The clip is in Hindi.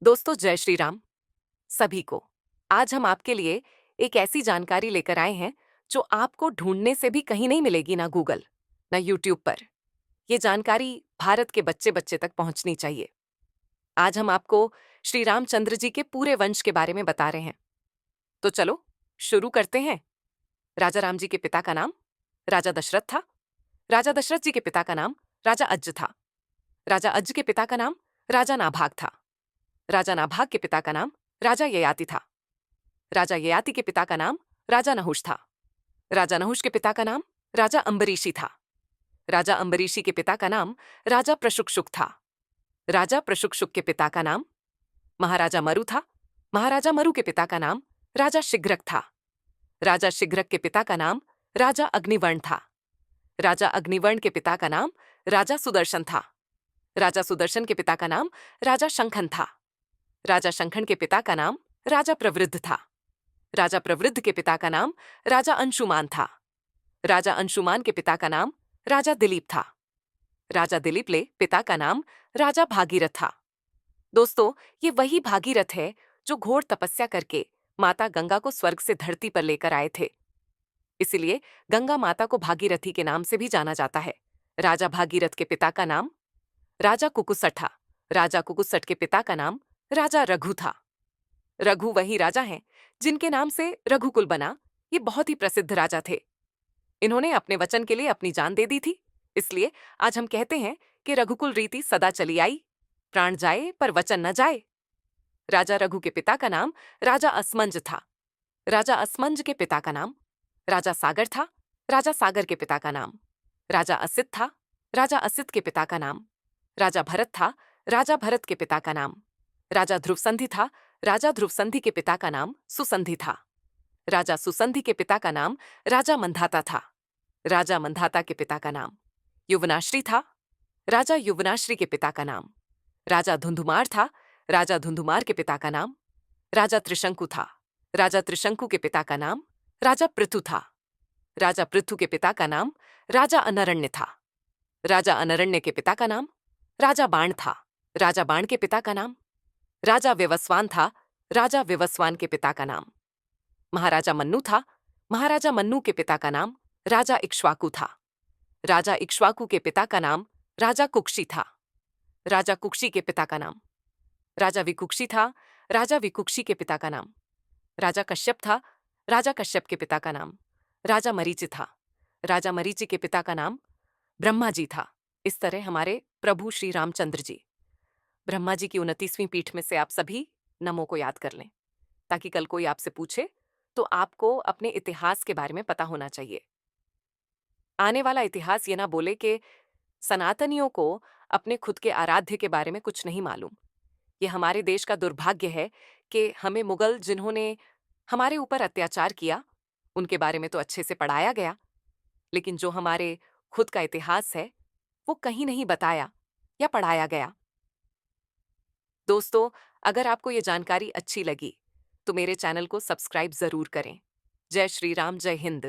दोस्तों जय श्री राम सभी को। आज हम आपके लिए एक ऐसी जानकारी लेकर आए हैं जो आपको ढूंढने से भी कहीं नहीं मिलेगी, ना गूगल ना यूट्यूब पर। ये जानकारी भारत के बच्चे बच्चे तक पहुंचनी चाहिए। आज हम आपको श्री रामचंद्र जी के पूरे वंश के बारे में बता रहे हैं। तो चलो शुरू करते हैं। राजा राम जी के पिता का नाम राजा दशरथ था। राजा दशरथ जी के पिता का नाम राजा अज्ज था। राजा अज्ज के पिता का नाम राजा नाभाग था। राजा नाभाग के पिता का नाम राजा ययाति था। राजा ययाति के पिता का नाम राजा नहुष था। राजा नहुष के पिता का नाम राजा अम्बरीशी था। राजा अम्बरीशी के पिता का नाम राजा प्रशुक्षुक था। राजा प्रशुक्षुक के पिता का नाम महाराजा मरु था। महाराजा मरु के पिता का नाम राजा शिग्रक था। राजा शिग्रक के पिता का नाम राजा अग्निवर्ण था। राजा अग्निवर्ण के पिता का नाम राजा सुदर्शन था। राजा सुदर्शन के पिता का नाम राजा शंखन था। राजा शंखन के पिता का नाम राजा प्रवृद्ध था। राजा प्रवृद्ध के पिता का नाम राजा अंशुमान था। राजा अंशुमान के पिता का नाम राजा दिलीप था। राजा दिलीप ले पिता का नाम राजा भागीरथ था। दोस्तों, ये वही भागीरथ है जो घोर तपस्या करके माता गंगा को स्वर्ग से धरती पर लेकर आए थे। इसीलिए गंगा माता को भागीरथी के नाम से भी जाना जाता है। राजा भागीरथ के पिता का नाम राजा कुकुसट था। राजा कुकुसट के पिता का नाम राजा रघु था। रघु वही राजा हैं जिनके नाम से रघुकुल बना। ये बहुत ही प्रसिद्ध राजा थे। इन्होंने अपने वचन के लिए अपनी जान दे दी थी। इसलिए आज हम कहते हैं कि रघुकुल रीति सदा चली आई, प्राण जाए पर वचन न जाए। राजा रघु के पिता का नाम राजा असमंज था। राजा असमंज के पिता का नाम राजा सागर था। राजा सागर के पिता का नाम राजा असित था। राजा असित के पिता का नाम राजा भरत था। राजा भरत के पिता का नाम राजा ध्रुवसंधि था। राजा ध्रुवसंधि के पिता का नाम सुसंधि था। राजा सुसंधि के पिता का नाम राजा मंधाता था। राजा मंधाता के पिता का नाम युवनाश्री था। राजा युवनाश्री के पिता का नाम राजा धुंधुमार था। राजा धुंधुमार के पिता का नाम राजा त्रिशंकु था। राजा त्रिशंकु के पिता का नाम राजा पृथु था। राजा पृथु के पिता का नाम राजा अनरण्य था। राजा अनरण्य के पिता का नाम राजा बाण था। राजा बाण के पिता का नाम राजा विवस्वान था। राजा विवस्वान के पिता का नाम महाराजा मन्नु था। महाराजा मन्नु के पिता का नाम राजा इक्ष्वाकु था। राजा इक्ष्वाकु के पिता का नाम राजा कुक्षी था। राजा कुक्षी के पिता का नाम राजा विकुक्षी था। राजा विकुक्षी के पिता का नाम राजा कश्यप था। राजा कश्यप के पिता का नाम राजा मरीचि था। राजा मरीचि के पिता का नाम ब्रह्मा जी था। इस तरह हमारे प्रभु श्री रामचंद्र जी ब्रह्मा जी की 29वीं पीठ में से आप सभी नमों को याद कर लें, ताकि कल कोई आपसे पूछे तो आपको अपने इतिहास के बारे में पता होना चाहिए। आने वाला इतिहास ये ना बोले कि सनातनियों को अपने खुद के आराध्य के बारे में कुछ नहीं मालूम। ये हमारे देश का दुर्भाग्य है कि हमें मुगल जिन्होंने हमारे ऊपर अत्याचार किया उनके बारे में तो अच्छे से पढ़ाया गया, लेकिन जो हमारे खुद का इतिहास है वो कहीं नहीं बताया या पढ़ाया गया। दोस्तों, अगर आपको ये जानकारी अच्छी लगी तो मेरे चैनल को सब्सक्राइब जरूर करें। जय श्री राम, जय हिंद।